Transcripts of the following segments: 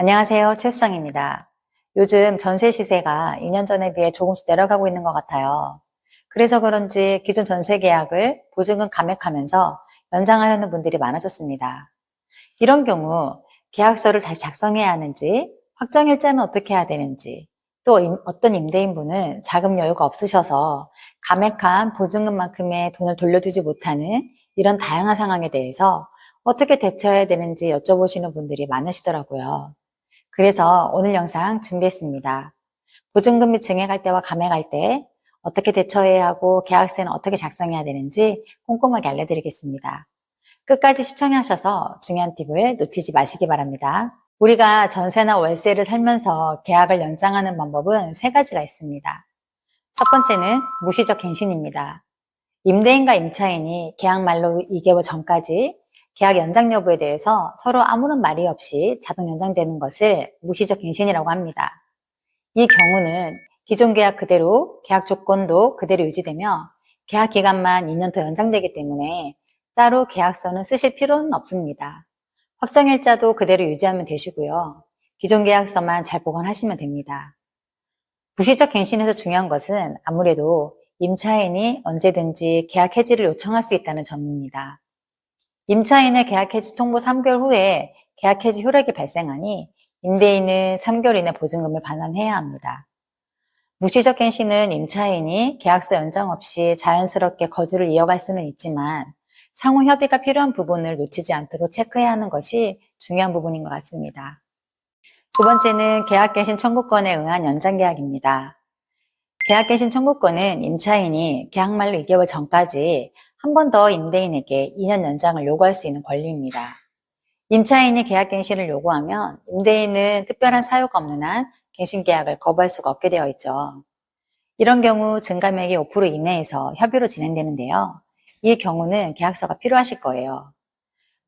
안녕하세요. 최수정입니다. 요즘 전세 시세가 2년 전에 비해 조금씩 내려가고 있는 것 같아요. 그래서 그런지 기존 전세 계약을 보증금 감액하면서 연장하려는 분들이 많아졌습니다. 이런 경우 계약서를 다시 작성해야 하는지, 확정일자는 어떻게 해야 되는지, 또 어떤 임대인분은 자금 여유가 없으셔서 감액한 보증금만큼의 돈을 돌려주지 못하는 이런 다양한 상황에 대해서 어떻게 대처해야 되는지 여쭤보시는 분들이 많으시더라고요. 그래서 오늘 영상 준비했습니다. 보증금 및 증액할 때와 감액할 때 어떻게 대처해야 하고 계약서는 어떻게 작성해야 되는지 꼼꼼하게 알려드리겠습니다. 끝까지 시청하셔서 중요한 팁을 놓치지 마시기 바랍니다. 우리가 전세나 월세를 살면서 계약을 연장하는 방법은 세 가지가 있습니다. 첫 번째는 무시적 갱신입니다. 임대인과 임차인이 계약 만료 2개월 전까지 계약 연장 여부에 대해서 서로 아무런 말이 없이 자동 연장되는 것을 무시적 갱신이라고 합니다. 이 경우는 기존 계약 그대로 계약 조건도 그대로 유지되며 계약 기간만 2년 더 연장되기 때문에 따로 계약서는 쓰실 필요는 없습니다. 확정일자도 그대로 유지하면 되시고요. 기존 계약서만 잘 보관하시면 됩니다. 무시적 갱신에서 중요한 것은 아무래도 임차인이 언제든지 계약 해지를 요청할 수 있다는 점입니다. 임차인의 계약 해지 통보 3개월 후에 계약 해지 효력이 발생하니 임대인은 3개월 이내 보증금을 반환해야 합니다. 무시적 갱신은 임차인이 계약서 연장 없이 자연스럽게 거주를 이어갈 수는 있지만 상호 협의가 필요한 부분을 놓치지 않도록 체크해야 하는 것이 중요한 부분인 것 같습니다. 두 번째는 계약갱신 청구권에 의한 연장계약입니다. 계약갱신 청구권은 임차인이 계약 만료 2개월 전까지 한 번 더 임대인에게 2년 연장을 요구할 수 있는 권리입니다. 임차인이 계약갱신을 요구하면 임대인은 특별한 사유가 없는 한 갱신계약을 거부할 수가 없게 되어 있죠. 이런 경우 증감액이 5% 이내에서 협의로 진행되는데요. 이 경우는 계약서가 필요하실 거예요.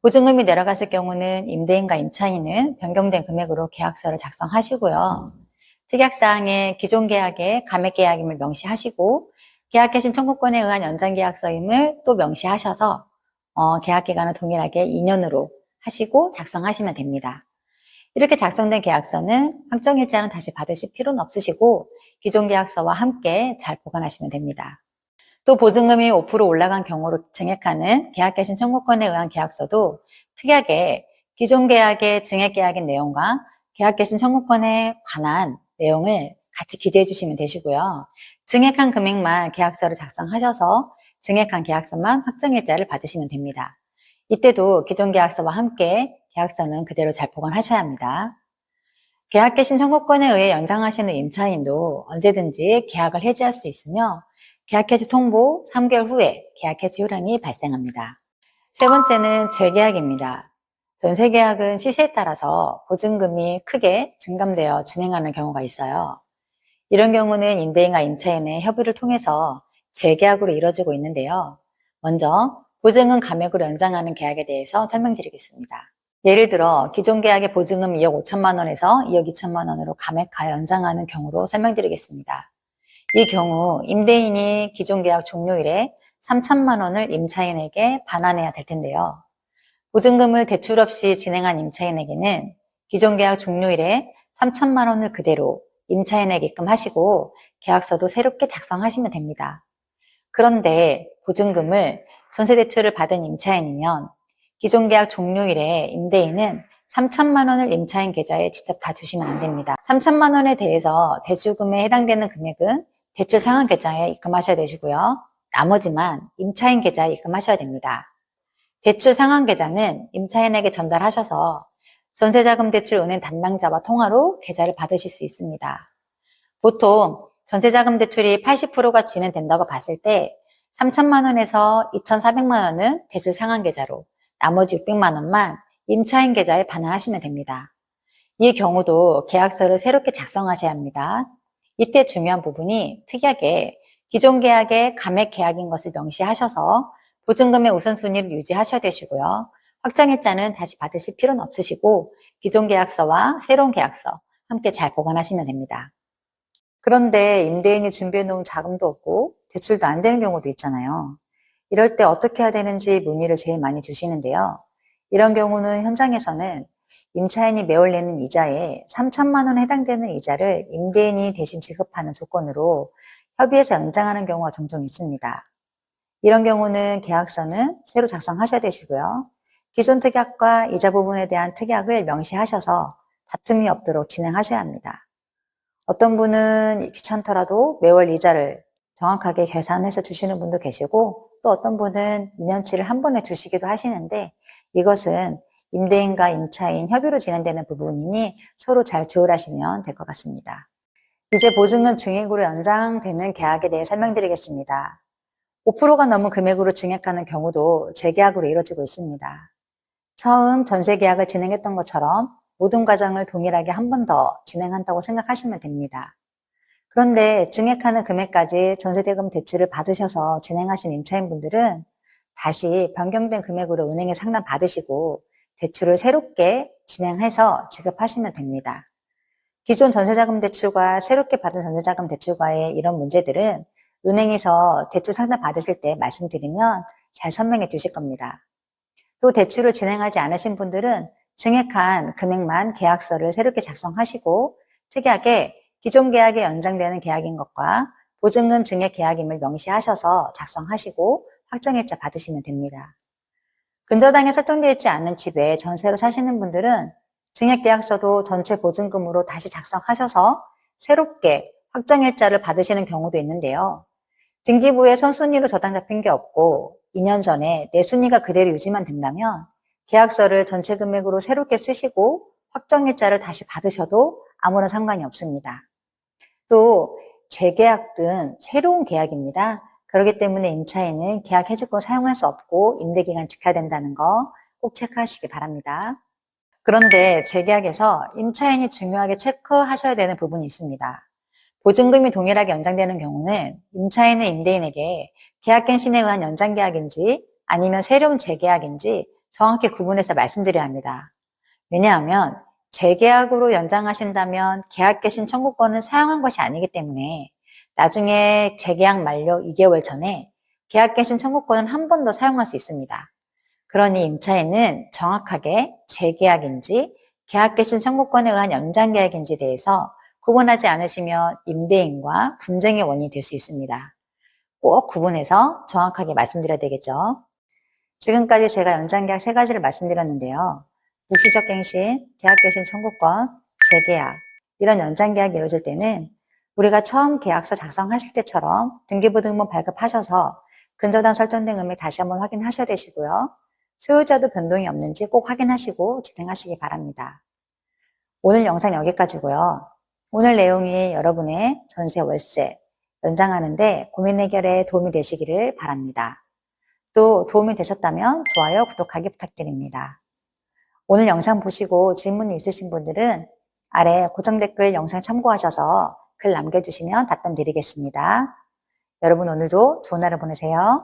보증금이 내려갔을 경우는 임대인과 임차인은 변경된 금액으로 계약서를 작성하시고요. 특약사항에 기존 계약의 감액계약임을 명시하시고 계약개신 청구권에 의한 연장계약서임을 또 명시하셔서 계약기간을 동일하게 2년으로 하시고 작성하시면 됩니다. 이렇게 작성된 계약서는 확정일자는 다시 받으실 필요는 없으시고 기존 계약서와 함께 잘 보관하시면 됩니다. 또 보증금이 5% 올라간 경우로 증액하는 계약개신 청구권에 의한 계약서도 특이하게 기존 계약의 증액계약인 내용과 계약개신 청구권에 관한 내용을 같이 기재해 주시면 되시고요. 증액한 금액만 계약서를 작성하셔서 증액한 계약서만 확정일자를 받으시면 됩니다. 이때도 기존 계약서와 함께 계약서는 그대로 잘 보관하셔야 합니다. 계약개신 청구권에 의해 연장하시는 임차인도 언제든지 계약을 해지할 수 있으며 계약 해지 통보 3개월 후에 계약 해지 효력이 발생합니다. 세 번째는 재계약입니다. 전세 계약은 시세에 따라서 보증금이 크게 증감되어 진행하는 경우가 있어요. 이런 경우는 임대인과 임차인의 협의를 통해서 재계약으로 이루어지고 있는데요. 먼저 보증금 감액으로 연장하는 계약에 대해서 설명드리겠습니다. 예를 들어 기존 계약의 보증금 2억 5천만 원에서 2억 2천만 원으로 감액하여 연장하는 경우로 설명드리겠습니다. 이 경우 임대인이 기존 계약 종료일에 3천만 원을 임차인에게 반환해야 될 텐데요. 보증금을 대출 없이 진행한 임차인에게는 기존 계약 종료일에 3천만 원을 그대로 임차인에게 입금하시고 계약서도 새롭게 작성하시면 됩니다. 그런데 보증금을 전세대출을 받은 임차인이면 기존 계약 종료일에 임대인은 3천만 원을 임차인 계좌에 직접 다 주시면 안 됩니다. 3천만 원에 대해서 대출금에 해당되는 금액은 대출 상환 계좌에 입금하셔야 되시고요. 나머지만 임차인 계좌에 입금하셔야 됩니다. 대출 상환 계좌는 임차인에게 전달하셔서 전세자금 대출 은행 담당자와 통화로 계좌를 받으실 수 있습니다. 보통 전세자금 대출이 80%가 진행된다고 봤을 때 3천만 원에서 2,400만 원은 대출 상환 계좌로 나머지 600만 원만 임차인 계좌에 반환하시면 됩니다. 이 경우도 계약서를 새롭게 작성하셔야 합니다. 이때 중요한 부분이 특이하게 기존 계약의 감액 계약인 것을 명시하셔서 보증금의 우선순위를 유지하셔야 되시고요. 확정일자는 다시 받으실 필요는 없으시고 기존 계약서와 새로운 계약서 함께 잘 보관하시면 됩니다. 그런데 임대인이 준비해 놓은 자금도 없고 대출도 안 되는 경우도 있잖아요. 이럴 때 어떻게 해야 되는지 문의를 제일 많이 주시는데요. 이런 경우는 현장에서는 임차인이 매월 내는 이자에 3천만 원에 해당되는 이자를 임대인이 대신 지급하는 조건으로 협의해서 연장하는 경우가 종종 있습니다. 이런 경우는 계약서는 새로 작성하셔야 되시고요. 기존 특약과 이자 부분에 대한 특약을 명시하셔서 다툼이 없도록 진행하셔야 합니다. 어떤 분은 귀찮더라도 매월 이자를 정확하게 계산해서 주시는 분도 계시고, 또 어떤 분은 2년치를 한 번에 주시기도 하시는데, 이것은 임대인과 임차인 협의로 진행되는 부분이니 서로 잘 조율하시면 될 것 같습니다. 이제 보증금 증액으로 연장되는 계약에 대해 설명드리겠습니다. 5%가 넘은 금액으로 증액하는 경우도 재계약으로 이루어지고 있습니다. 처음 전세 계약을 진행했던 것처럼 모든 과정을 동일하게 한 번 더 진행한다고 생각하시면 됩니다. 그런데 증액하는 금액까지 전세대금 대출을 받으셔서 진행하신 임차인분들은 다시 변경된 금액으로 은행에 상담 받으시고 대출을 새롭게 진행해서 지급하시면 됩니다. 기존 전세자금 대출과 새롭게 받은 전세자금 대출과의 이런 문제들은 은행에서 대출 상담 받으실 때 말씀드리면 잘 설명해 주실 겁니다. 또 대출을 진행하지 않으신 분들은 증액한 금액만 계약서를 새롭게 작성하시고 특약에 기존 계약에 연장되는 계약인 것과 보증금 증액 계약임을 명시하셔서 작성하시고 확정일자 받으시면 됩니다. 근저당에 설정되어 있지 않은 집에 전세로 사시는 분들은 증액 계약서도 전체 보증금으로 다시 작성하셔서 새롭게 확정일자를 받으시는 경우도 있는데요. 등기부에 선순위로 저당 잡힌 게 없고 2년 전에 내 순위가 그대로 유지만 된다면 계약서를 전체 금액으로 새롭게 쓰시고 확정일자를 다시 받으셔도 아무런 상관이 없습니다. 또 재계약 등 새로운 계약입니다. 그렇기 때문에 임차인은 계약 해지권 사용할 수 없고 임대기간 지켜야 된다는 거 꼭 체크하시기 바랍니다. 그런데 재계약에서 임차인이 중요하게 체크하셔야 되는 부분이 있습니다. 보증금이 동일하게 연장되는 경우는 임차인은 임대인에게 계약갱신에 의한 연장계약인지 아니면 새로운 재계약인지 정확히 구분해서 말씀드려야 합니다. 왜냐하면 재계약으로 연장하신다면 계약갱신 청구권을 사용한 것이 아니기 때문에 나중에 재계약 만료 2개월 전에 계약갱신 청구권을 한 번 더 사용할 수 있습니다. 그러니 임차인은 정확하게 재계약인지 계약갱신 청구권에 의한 연장계약인지에 대해서 구분하지 않으시면 임대인과 분쟁의 원인이 될 수 있습니다. 꼭 구분해서 정확하게 말씀드려야 되겠죠. 지금까지 제가 연장계약 3가지를 말씀드렸는데요. 묵시적 갱신, 계약갱신 청구권, 재계약 이런 연장계약이 이루어질 때는 우리가 처음 계약서 작성하실 때처럼 등기부등본 발급하셔서 근저당 설정된 금액 다시 한번 확인하셔야 되시고요. 소유자도 변동이 없는지 꼭 확인하시고 진행하시기 바랍니다. 오늘 영상 여기까지고요. 오늘 내용이 여러분의 전세, 월세 연장하는데 고민 해결에 도움이 되시기를 바랍니다. 또 도움이 되셨다면 좋아요, 구독하기 부탁드립니다. 오늘 영상 보시고 질문이 있으신 분들은 아래 고정 댓글 영상 참고하셔서 글 남겨주시면 답변 드리겠습니다. 여러분 오늘도 좋은 하루 보내세요.